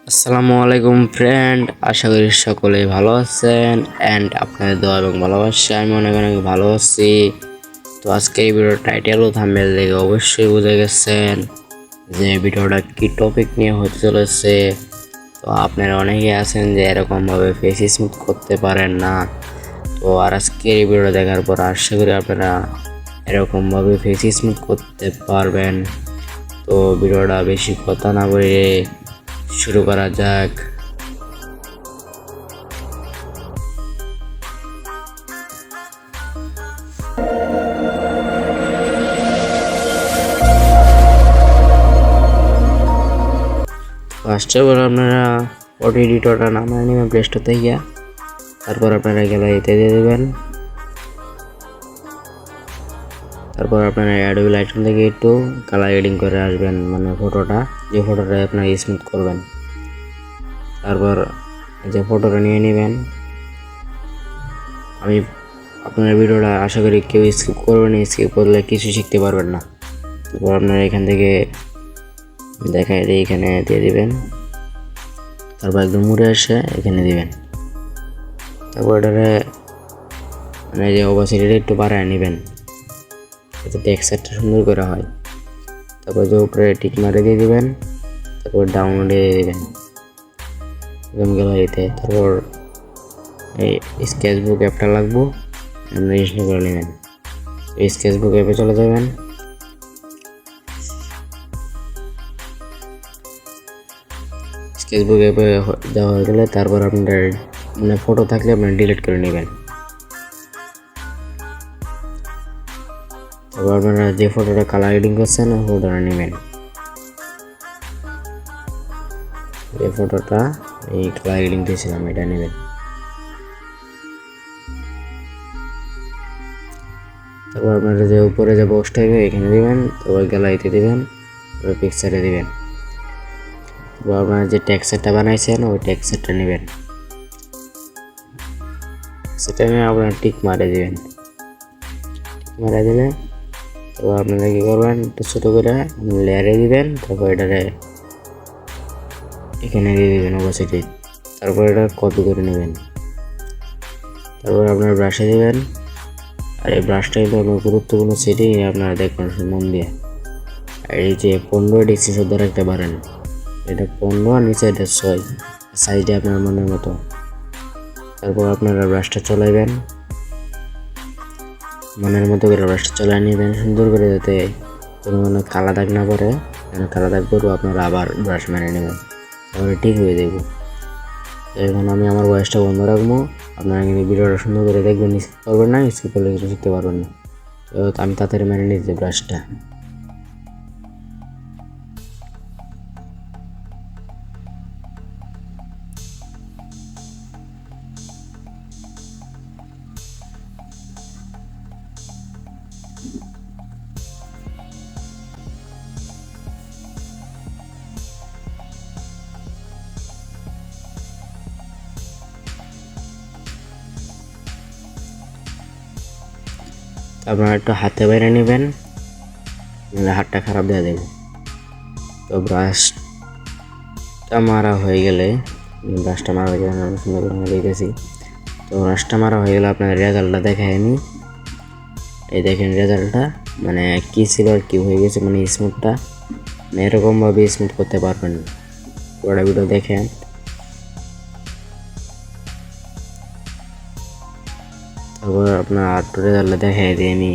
আসসালামু আলাইকুম ফ্রেন্ড, আশা করি সকলেই ভালো আছেন অ্যান্ড আপনাদের দোয়া এবং ভালোবাসা আমি অনেক অনেক ভালো আছি। তো আজকে এই ভিডিওর টাইটেল ও থাম্বনেল দেখে অবশ্যই বুঝে গেছেন যে ভিডিওটা কি টপিক নিয়ে হতে চলেছে। তো আপনারা অনেকেই আছেন যে এরকমভাবে ফেস স্মুথ করতে পারেন না। তো আর আজকের এই ভিডিওটা দেখার পর আশা করি আপনারা এরকমভাবে ফেস স্মুথ করতে পারবেন। তো ভিডিওটা বেশি কথা না বলে শুরু করা যাক। ফার্স্টে বলে আপনারা ফটো এডিটরটা নামায় নেবেন প্লে স্টোর থেকে, তারপর আপনারা গ্যালারিতে দিয়ে দেবেন। তারপর আপনারা অ্যাডোবি লাইটরুম থেকে একটু কালার এডিং করে আসবেন, মানে ফটোটা যে ফটোটা আপনারা স্মুথ করবেন। তারপর যে ফটোটা নিয়ে নেবেন। আমি আপনার ভিডিওটা আশা করি কেউ স্কিপ করবেন, স্কিপ করলে কিছু শিখতে পারবেন না। তারপর আপনারা এখান থেকে দেখাই দিয়ে এখানে দিয়ে দিবেন। তারপর একদম মুড়ে এসে এখানে দিবেন। তারপর এটারে মানে যে অপাসিটিটা একটু বাড়ায় নেবেন, যাতে টেক্সচারটা সুন্দর করে হয়। তারপর যে উপরে টিক মারে দিয়ে দিবেন। তারপর ডাউনলোডে দিয়ে দিবেন একদম গ্যালারিতে। তারপর এই স্কেচবুক অ্যাপটা লাগবো, আপনি ইনস্টল করে নেবেন। স্কেচবুক অ্যাপে চলে যাবেন। স্কেচবুক অ্যাপে যাওয়া হয়ে গেলে তারপর আপনার মানে ফটো থাকলে আপনি ডিলিট করে নেবেন। তারপর আপনারা যে ফটোটা কালার এডিং করছেন ওই ফটোটা নেবেন। এই ফটোটা এই কালার এডিং দিয়েছিলাম এটা নেবেন। তারপর আপনারা যে উপরে যে বক্স থাকবে এখানে দিবেন। তারপর গ্যালারিতে দিবেন, তারপর পিকচারে দিবেন। তারপর আপনারা যে টেক্সচারটা বানাইছেন ওই টেক্সচারটা নেবেন। সেটা নিয়ে আপনারা টিক মারে দিবেন। টিক মারে দিলে তারপর আপনারা কি করবেন, একটু ছোটো করে লেয়ারে দিবেন। তারপর এটারে এখানে দিয়ে দিবেন অপাসিটি। তারপর এটা কপি করে নেবেন। তারপর আপনার ব্রাশে দিবেন। আর এই ব্রাশটা কিন্তু আপনার গুরুত্বপূর্ণ সেটিং আপনারা দেখবেন মন দিয়ে। আর এই যে 15 ডিগ্রি শুদ্ধ রাখতে পারেন, এটা 15 আর নিচে এটা 6, সাইজটা আপনার মনের মতো। তারপর আপনারা ব্রাশটা চলাইবেন, মনের মতো করে ব্রাশটা চলাই নেবেন সুন্দর করে, যাতে কোনো মানে কালা দাগ না পড়ে। কালা দাগ পড়বো আপনারা আবার ব্রাশ মেরে নেবেন, তাহলে ঠিক হয়ে যাব। এখন আমি আমার ভয়েসটা বন্ধ রাখবো, আপনারা কিন্তু ভিডিওটা সুন্দর করে দেখবেন, স্কিপ করবেন না, স্কিপ করলে কিছু শিখতে পারবেন না। তো আমি তাড়াতাড়ি মেরে নিচ্ছি ব্রাশটা। আপনারা একটু হাতে বাইরে নেবেন, হাতটা খারাপ দিয়ে দেবে। তো ব্রাশটা মারা হয়ে গেলে আমি সুন্দর করে দিতেছি। তো ব্রাশটা মারা হয়ে গেলে আপনার রেজাল্টটা দেখায় আমি। এই দেখেন রেজাল্টটা, মানে কী ছিল আর কী হয়ে গেছে, মানে স্মুথটা মানে এরকমভাবে স্মুথ করতে পারবেন। পুরোটা ভিডিও দেখেন। তারপর আপনার আর্ট রেজাল্টটা দেখাই দিই আমি,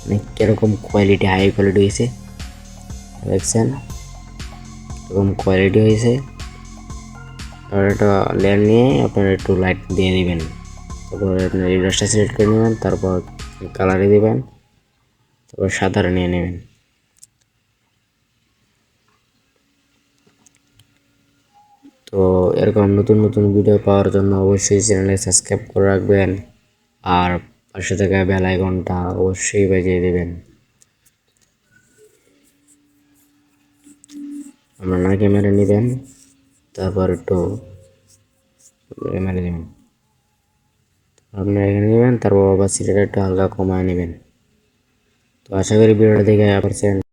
মানে কীরকম কোয়ালিটি, হাই কোয়ালিটি হয়েছে দেখছেন, এরকম কোয়ালিটি হয়েছে। তারপর একটা লেয়ার নিয়ে আপনারা একটু লাইট দিয়ে দিবেন। তারপর আপনার এই ব্রাশটা সিলেক্ট করে নেবেন, তারপর কালারে দিবেন, তারপর সাদাটা নিয়ে নেবেন। তো এরকম নতুন নতুন ভিডিও পাওয়ার জন্য অবশ্যই চ্যানেলে সাবস্ক্রাইব করে রাখবেন, আর পাশে থাকা বেল আইকনটা অবশ্যই বাজিয়ে দেবেন। আপনার না ক্যামেরা নেবেন, তারপর একটু ক্যামেরা নেবেন, আপনারা এখানে নেবেন। তারপর অপাসিটিটা একটু হালকা কমায় নেবেন। তো আশা করি ভিডিওটা দেখে পারছেন।